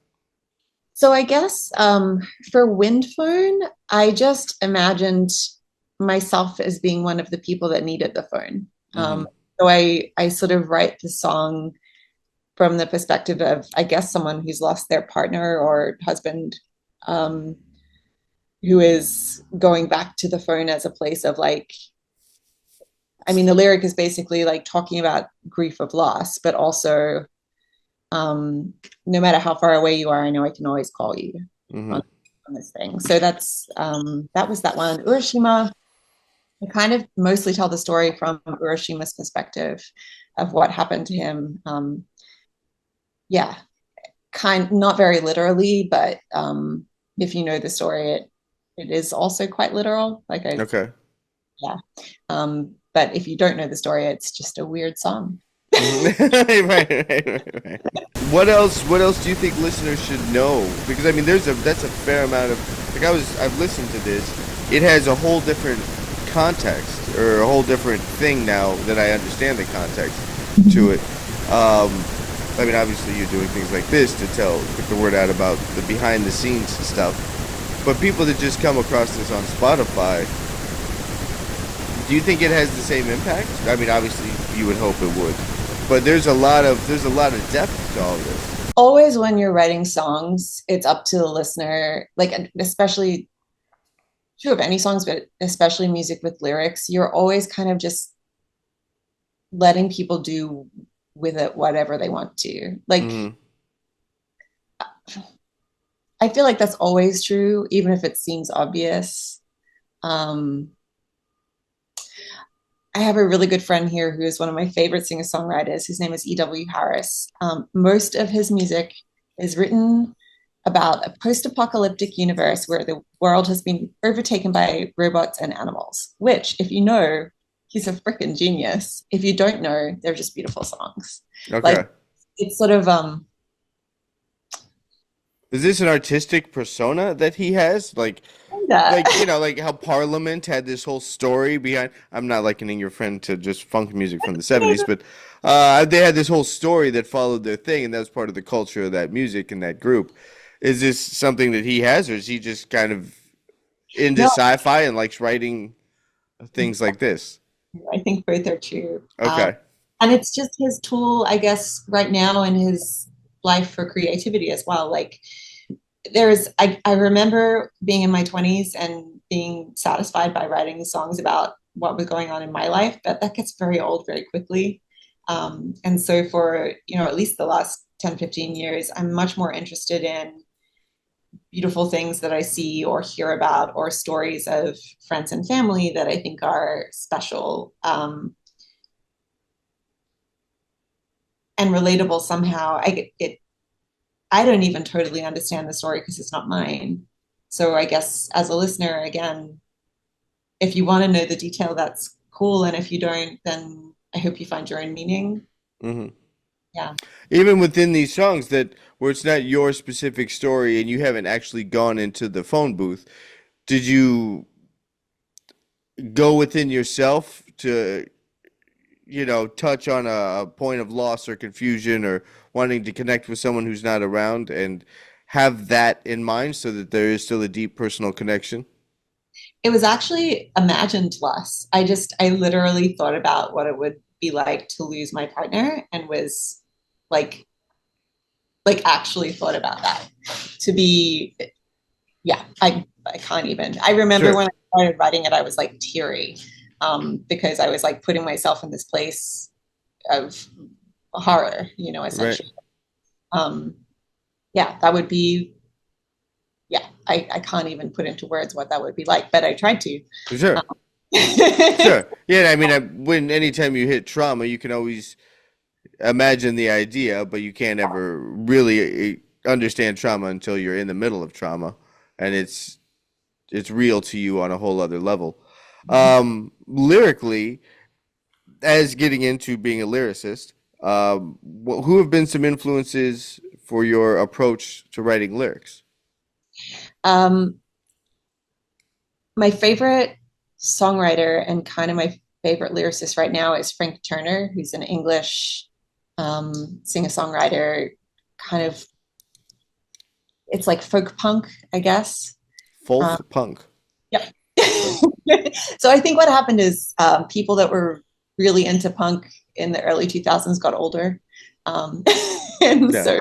So I guess for Wind Phone, I just imagined myself as being one of the people that needed the phone. Hmm. So I sort of write the song from the perspective of, I guess, someone who's lost their partner or husband, um, who is going back to the phone as a place of like, I mean, the lyric is basically like talking about grief of loss, but also no matter how far away you are, I know I can always call you Hmm. on this thing. So that was that one. Urashima, I kind of mostly tell the story from Urashima's perspective of what happened to him. Yeah, not very literally, but if you know the story, it is also quite literal. Okay. Yeah. But if you don't know the story, it's just a weird song. Mhm. Right. What else do you think listeners should know? Because I mean, that's a fair amount of like I've listened to this. It has a whole different context or a whole different thing now that I understand the context to it. Um, I mean, obviously you're doing things like this to get the word out about the behind the scenes stuff. But people that just come across this on Spotify, do you think it has the same impact? I mean, obviously you would hope it would, but there's a lot of depth to all this. Always when you're writing songs, it's up to the listener, like especially true of any songs, but especially music with lyrics, you're always kind of just letting people do with it whatever they want to. Like Hmm. I feel like that's always true, even if it seems obvious. Um, I have a really good friend here who is one of my favorite singer-songwriters. His name is E.W. Harris. Most of his music is written about a post-apocalyptic universe where the world has been overtaken by robots and animals, which, if you know, he's a freaking genius. If you don't know, they're just beautiful songs. Like Okay. it's sort of Is this an artistic persona that he has? yeah. Like how Parliament had this whole story behind. I'm not likening your friend to just funk music from the '70s, but they had this whole story that followed their thing, and that was part of the culture of that music and that group. Is this something that he has, or is he just kind of into No, sci-fi and likes writing things like this? I think both are true. Okay. And it's just his tool, I guess, right now in his life for creativity as well. Like I remember being in my 20s and being satisfied by writing the songs about what was going on in my life, but that gets very old very quickly. And so for, at least the last 10, 15 years, I'm much more interested in beautiful things that I see or hear about or stories of friends and family that I think are special. And relatable somehow. I don't even totally understand the story because it's not mine. So I guess as a listener, again, if you want to know the detail, that's cool. And if you don't, then I hope you find your own meaning. Hmm. Yeah. Even within these songs that where it's not your specific story and you haven't actually gone into the phone booth, did you go within yourself to, touch on a point of loss or confusion or wanting to connect with someone who's not around and have that in mind so that there is still a deep personal connection? It was actually imagined loss. I literally thought about what it would be like to lose my partner and was like, actually thought about that. To be, yeah, I can't even. I remember Sure. when I started writing it, I was like teary, because I was like putting myself in this place of horror, Right. essentially. Um, yeah, that would be, yeah, I can't even put into words what that would be like, but I tried to. Sure. Um, Sure. Yeah, I mean, when anytime you hit trauma, you can always imagine the idea, but you can't ever really understand trauma until you're in the middle of trauma, and it's real to you on a whole other level. Lyrically, as getting into being a lyricist, who have been some influences for your approach to writing lyrics? um, my favorite songwriter and kind of my favorite lyricist right now is Frank Turner, who's an English singer-songwriter, kind of, it's like folk punk, I guess. Um, Folk punk. yeah. Okay. So I think what happened is people that were really into punk in the early 2000s got older. Um, and Yeah. so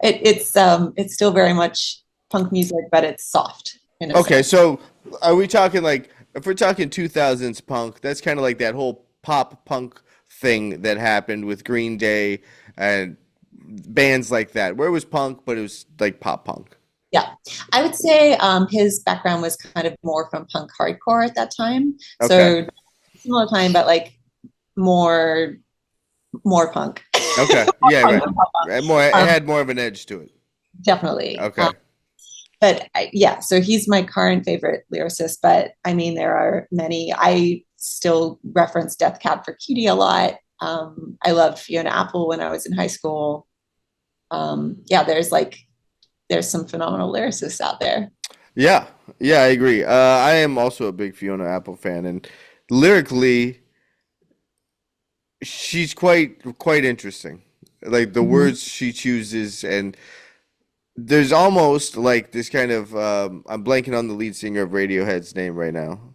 it's still very much punk music, but it's soft in a Okay, sense. so are we talking like if we're talking 2000s punk, that's kind of like that whole pop punk thing that happened with Green Day and bands like that, where it was punk, but it was like pop punk. Yeah, I would say his background was kind of more from punk hardcore at that time. Okay. So similar time, but like more more punk. Okay. More Yeah, punk right. than pop Right, more it punk. had more of an edge to it. Definitely. Okay. But yeah, so he's my current favorite lyricist. But I mean, there are many. I still reference Death Cab for Cutie a lot. I loved Fiona Apple when I was in high school. Yeah, there's some phenomenal lyricists out there. Yeah. Yeah, I agree. I am also a big Fiona Apple fan, and lyrically, she's quite interesting. Like the Mhm. words she chooses, and there's almost like this kind of I'm blanking on the lead singer of Radiohead's name right now.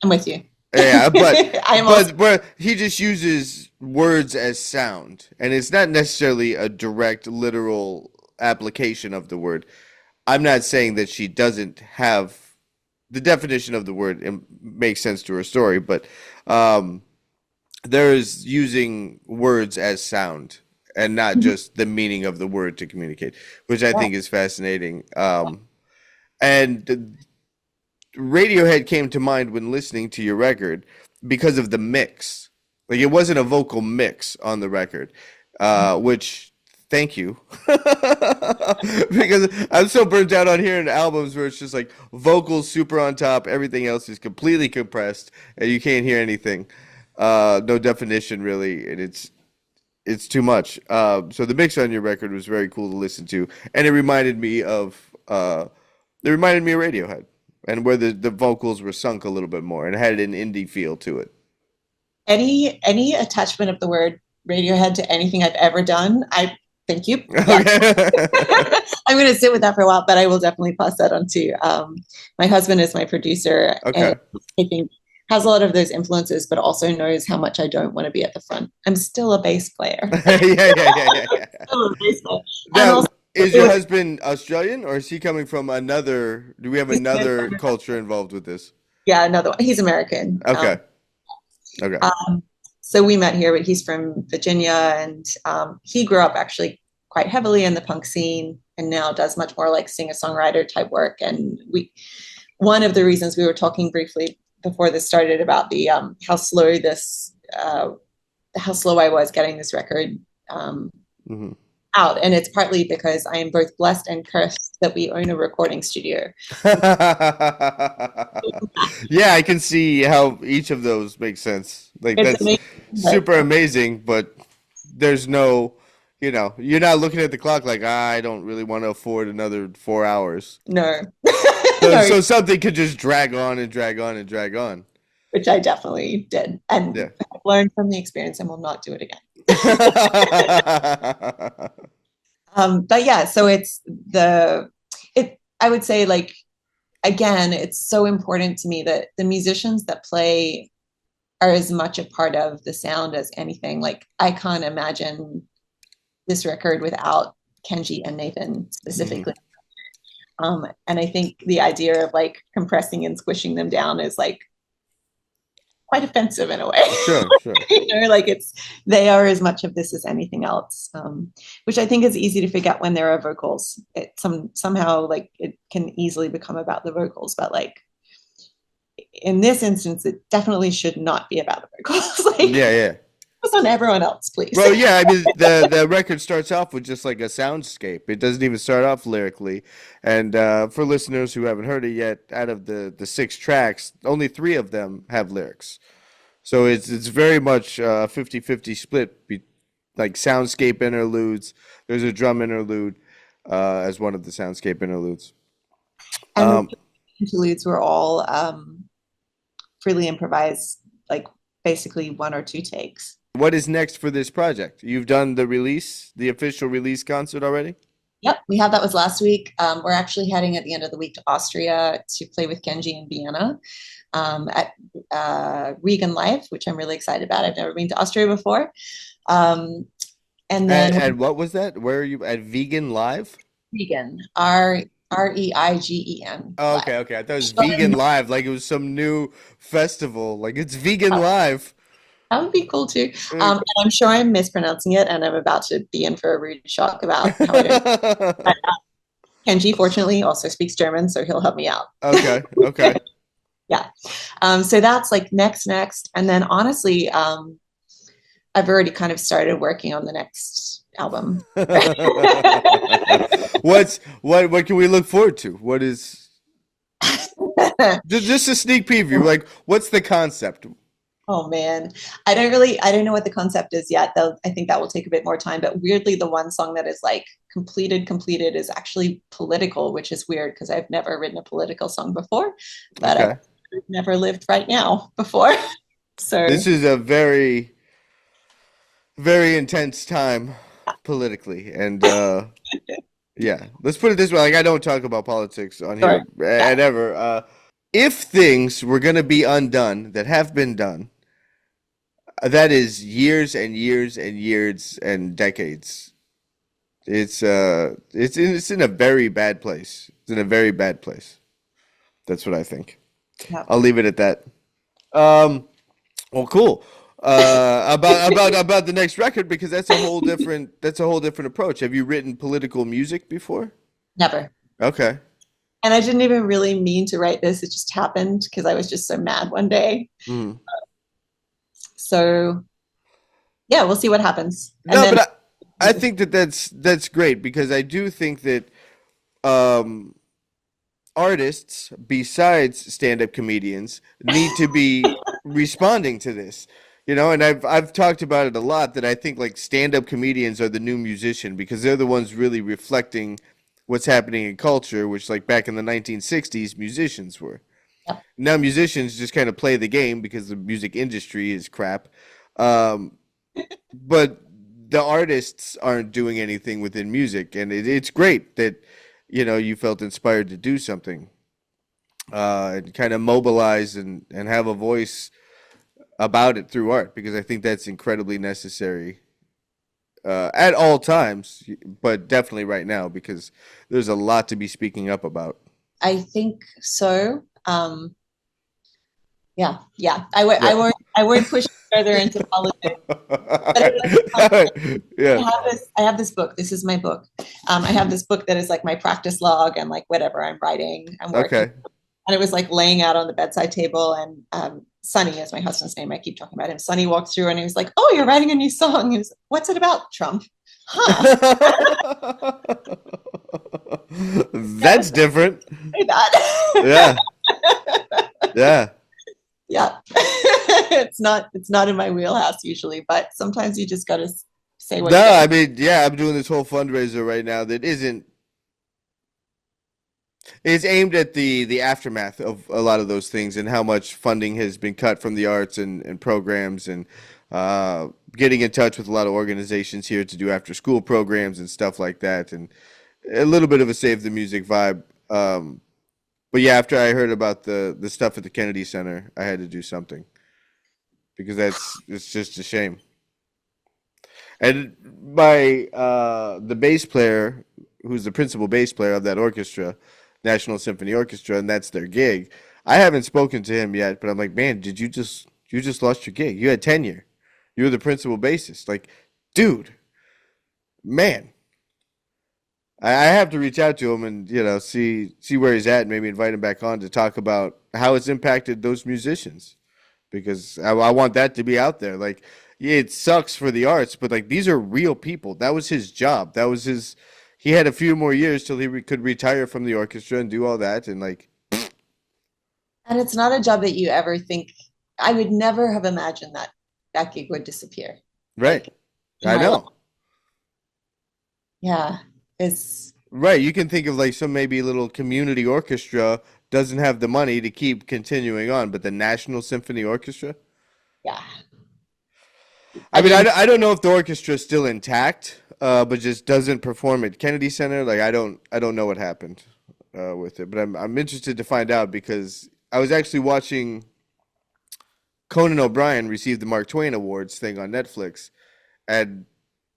I'm with you. Yeah, but I'm also but where he just uses words as sound, and it's not necessarily a direct literal application of the word. I'm not saying that she doesn't have the definition of the word and makes sense to her story, but um, there's using words as sound and not just the meaning of the word to communicate, which I yeah. think is fascinating. And Radiohead came to mind when listening to your record because of the mix. Like it wasn't a vocal mix on the record, which thank you. Because I'm so burnt out on hearing albums where it's just like vocals super on top, everything else is completely compressed, and you can't hear anything. No definition really, and it's too much. So the mix on your record was very cool to listen to, and it reminded me of Radiohead, and where the vocals were sunk a little bit more and had an indie feel to it. Any attachment of the word Radiohead to anything I've ever done, I thank you. Yes. Okay. I'm going to sit with that for a while, but I will definitely pass that on to my husband is my producer, and Okay. I think has a lot of those influences, but also knows how much I don't want to be at the front. I'm still a bass player. Yeah. Still a bass player. And Now, also, is your husband Australian or is he coming from another? Do we have another culture involved with this? yeah, another one. He's American. Okay. Okay. Um, so we met here, but he's from Virginia, and he grew up actually quite heavily in the punk scene, and now does much more like singer-songwriter type work. And one of the reasons we were talking briefly before this started about the how slow I was getting this record um, Hmm. out, and it's partly because I am both blessed and cursed that we own a recording studio. Yeah, I can see how each of those makes sense. Like It's that's amazing, but super amazing, but there's no, you're not looking at the clock like I don't really want to afford another 4 hours. no, So no, so something could just drag on and drag on and drag on. which I definitely did. And Yeah. I've learned from the experience and will not do it again. But yeah, so I would say, like, again, it's so important to me that the musicians that play are as much a part of the sound as anything. Like, I can't imagine this record without Kenji and Nathan specifically. And I think the idea of like compressing and squishing them down is like quite offensive in a way. Sure. Like they are as much of this as anything else, which I think is easy to forget when there are vocals. Somehow like it can easily become about the vocals, but like in this instance, it definitely should not be about the vocals. Like, Yeah. focus on everyone else, please. Well, yeah, I mean, the record starts off with just like a soundscape. It doesn't even start off lyrically. And for listeners who haven't heard it yet, out of the 6 tracks, only 3 of them have lyrics. So it's very much a 50-50 split, like soundscape interludes. There's a drum interlude as one of the soundscape interludes. And the interludes were all freely improvised, like basically 1 or 2 takes. What is next for this project? You've done the official release concert already? Yep, we have. That was last week. We're actually heading at the end of the week to Austria to play with Kenji in Vienna at Regan Live, which I'm really excited about. I've never been to Austria before. And then and what was that? Where are you at? Vegan Live? Regan, Reigen. Oh, okay. I thought it was Vegan Live, like it was some new festival. Like it's Vegan Live. That would be cool too. And I'm sure I'm mispronouncing it, and I'm about to be in for a rude shock about how it is. Kenji, fortunately, also speaks German, so he'll help me out. Okay. Yeah. So that's like next. And then honestly, I've already kind of started working on the next album. What can we look forward to? What is just a sneak preview? Like, what's the concept? Oh man, I don't know what the concept is yet. Though I think that will take a bit more time. But weirdly, the one song that is like completed is actually political, which is weird because I've never written a political song before, but I've never lived right now before. So this is a very, very intense time politically, and yeah, let's put it this way: like I don't talk about politics on here and ever. If things were going to be undone that have been done, that is years and years and years and decades. It's in a very bad place. It's in a very bad place. That's what I think. Yeah. I'll leave it at that. Well, cool. About the next record, because that's a whole different approach. Have you written political music before? Never. Okay. And I didn't even really mean to write this. It just happened because I was just so mad one day. So, yeah, we'll see what happens. But I think that's great, because I do think that artists, besides stand-up comedians, need to be responding to this. You know, and I've talked about it a lot, that I think like stand-up comedians are the new musician, because they're the ones really reflecting what's happening in culture, which like back in the 1960s, musicians were. Yep. Now musicians just kind of play the game because the music industry is crap. But the artists aren't doing anything within music, and it's great that, you know, you felt inspired to do something, and kind of mobilize and have a voice about it through art, because I think that's incredibly necessary at all times, but definitely right now, because there's a lot to be speaking up about. I think so. Yeah. I won't push further into politics. I have this book. This is my book. I have this book that is like my practice log and like whatever I'm writing. I'm working. Okay. And it was like laying out on the bedside table, and Sonny is my husband's name. I keep talking about him. Sonny walked through and he was like, "Oh, you're writing a new song." He was, "What's it about, Trump?" Huh. That's different. Say that. Yeah. It's not in my wheelhouse usually, but sometimes you just got to say what. No, I mean, yeah, I'm doing this whole fundraiser right now that isn't It's aimed at the aftermath of a lot of those things and how much funding has been cut from the arts and programs and getting in touch with a lot of organizations here to do after school programs and stuff like that and a little bit of a save the music vibe. But yeah, after I heard about the stuff at the Kennedy Center, I had to do something because it's just a shame. And my the bass player, who's the principal bass player of that orchestra, National Symphony Orchestra, and that's their gig. I haven't spoken to him yet, but I'm like, man, did you just lost your gig? You had tenure. You were the principal bassist. Like, dude, man. I have to reach out to him and see where he's at and maybe invite him back on to talk about how it's impacted those musicians because I want that to be out there. Like, yeah, it sucks for the arts, but like these are real people. That was his job. That was his. He had a few more years till he could retire from the orchestra and do all that and like. And it's not a job that you ever think. I would never have imagined that that gig would disappear. Right. Like, I know. Yeah. It's right. You can think of like some maybe little community orchestra doesn't have the money to keep continuing on, but the National Symphony Orchestra. Yeah. I mean, I don't know if the orchestra is still intact, but just doesn't perform at Kennedy Center. Like I don't know what happened with it, but I'm interested to find out because I was actually watching Conan O'Brien receive the Mark Twain Awards thing on Netflix, and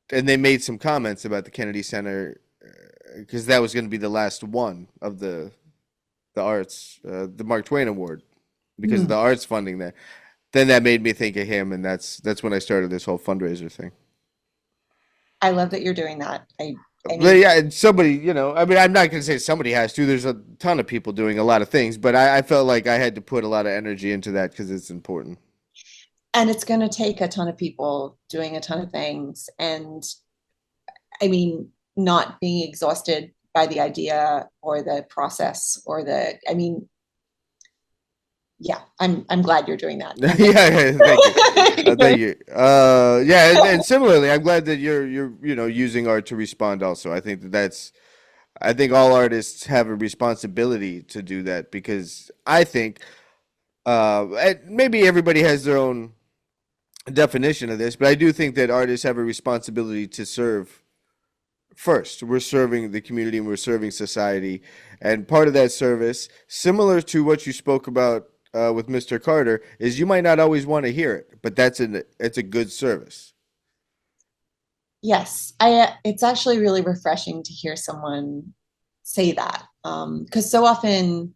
they made some comments about the Kennedy Center because that was going to be the last one of the arts, the Mark Twain Award, because of the arts funding there. Then that made me think of him, and that's when I started this whole fundraiser thing. I love that you're doing that. I But mean, yeah, and somebody, I mean, I'm not going to say somebody has to. There's a ton of people doing a lot of things, but I felt like I had to put a lot of energy into that because it's important. and it's going to take a ton of people doing a ton of things. And I mean, not being exhausted by the idea or the process or I mean, yeah, I'm glad you're doing that. Yeah, thank you. Thank you. Yeah, and similarly, I'm glad that you're using art to respond also. I think all artists have a responsibility to do that because I think and maybe everybody has their own definition of this, but I do think that artists have a responsibility to serve first. We're serving the community and we're serving society. And part of that service, similar to what you spoke about with Mr. Carter, is you might not always want to hear it, but it's a good service. Yes, it's actually really refreshing to hear someone say that. Because so often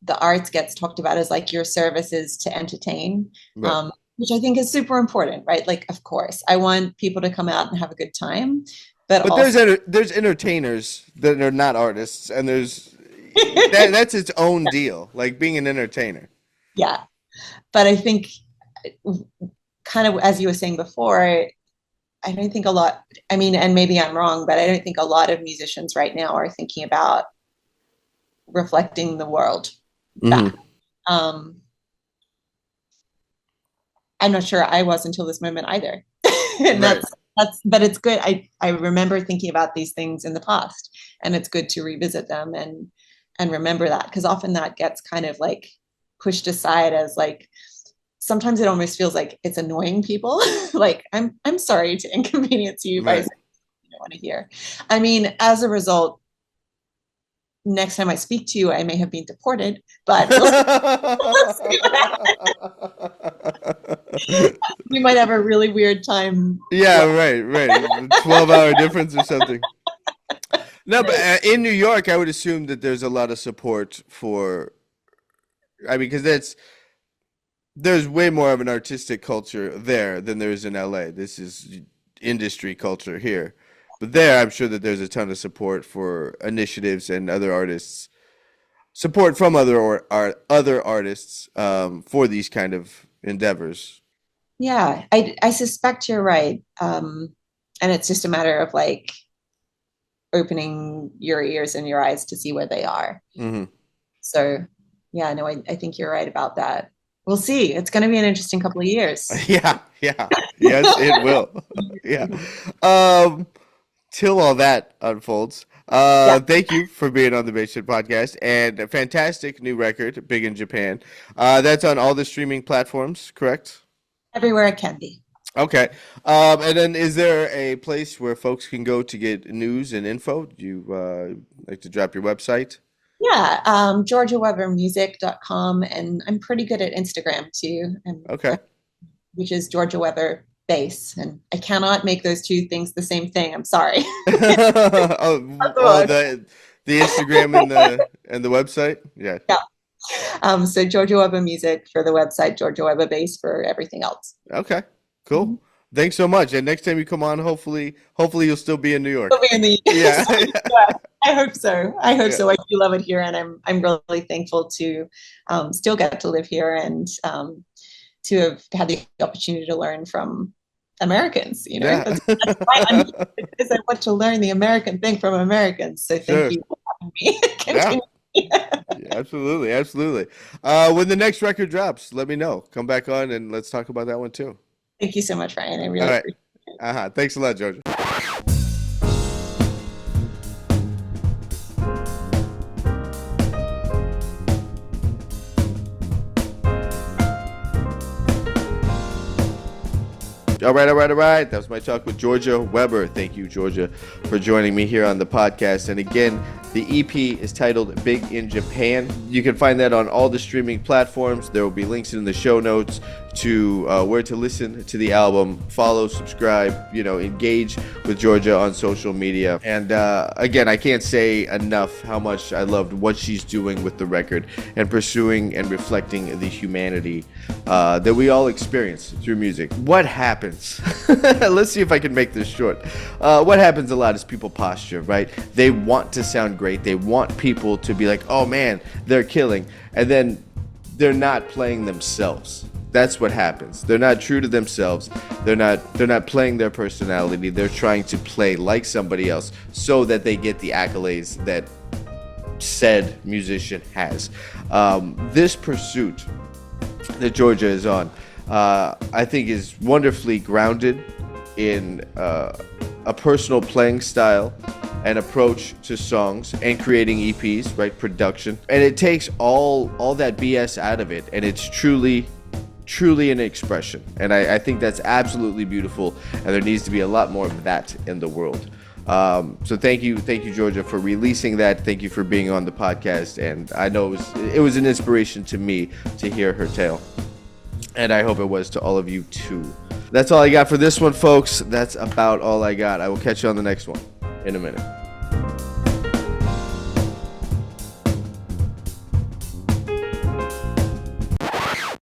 the arts gets talked about as like your service is to entertain, Right. which I think is super important, right? Like, of course, I want people to come out and have a good time, but But also there's entertainers that are not artists, and that's its own deal, like being an entertainer. yeah. But I think kind of as you were saying before, I don't think a lot, I mean, and maybe I'm wrong, but I don't think a lot of musicians right now are thinking about reflecting the world back. Um, I'm not sure I was until this moment either. And Right. but it's good. I remember thinking about these things in the past, and it's good to revisit them and remember that, because often that gets kind of like pushed aside as like, sometimes it almost feels like it's annoying people. Like, I'm sorry to inconvenience you by Right. saying you don't want to hear. I mean, as a result, next time I speak to you, I may have been deported, but we might have a really weird time. Yeah, right. 12-hour difference or something. No, but in New York, I would assume that there's a lot of support for. I mean, because there's way more of an artistic culture there than there is in LA. This is industry culture here. But there, I'm sure that there's a ton of support for initiatives and other artists, support from other artists for these kind of endeavors. Yeah, I suspect you're right. And it's just a matter of like opening your ears and your eyes to see where they are. Hmm. So yeah, no, I think you're right about that. We'll see. It's going to be an interesting couple of years. Yeah. Yes, it will. Yeah. Till all that unfolds, Yeah. Thank you for being on the Bassist podcast, and a fantastic new record, Big in Japan. That's on all the streaming platforms, correct? Everywhere it can be. Okay. And then is there a place where folks can go to get news and info? Do you like to drop your website? Yeah, georgiawebermusic.com, and I'm pretty good at Instagram too, and Okay. which is Georgia Weber Bass, and I cannot make those two things the same thing. I'm sorry. Oh, the Instagram and the website? Yeah. Yeah. So Georgia Weber Music for the website, Georgia Weber Bass for everything else. Okay. Cool. Mm-hmm. Thanks so much. And next time you come on, hopefully you'll still be in New York. We'll be in the Yeah. yeah, I hope so. I hope Yeah. so. I do love it here, and I'm really thankful to still get to live here and to have had the opportunity to learn from Americans. Yeah. That's why I'm here, because I want to learn the American thing from Americans. So thank you for having me. Continue. Yeah, absolutely, absolutely. When the next record drops, let me know. Come back on and let's talk about that one too. Thank you so much, Ryan. I All really right. appreciate it. Thanks a lot, Georgia. All right, all right, all right. That was my talk with Georgia Weber. Thank you, Georgia, for joining me here on the podcast. And again, the EP is titled Big in Japan. You can find that on all the streaming platforms. There will be links in the show notes to where to listen to the album. Follow, subscribe, engage with Georgia on social media. And again, I can't say enough how much I loved what she's doing with the record and pursuing and reflecting the humanity that we all experience through music. What happens? Let's see if I can make this short. What happens a lot is people posture, right? They want to sound great. They want people to be like, oh man, they're killing. And then they're not playing themselves. That's what happens. They're not true to themselves. They're not playing their personality. They're trying to play like somebody else so that they get the accolades that said musician has. This pursuit that Georgia is on, I think is wonderfully grounded in a personal playing style and approach to songs and creating EPs, right? Production. And it takes all that BS out of it, and it's truly an expression. And I think that's absolutely beautiful, and there needs to be a lot more of that in the world. So thank you, Georgia, for releasing that. Thank you for being on the podcast, and I know it was an inspiration to me to hear her tale, and I hope it was to all of you too. That's all I got for this one, folks. That's about all I got. I will catch you on the next one in a minute.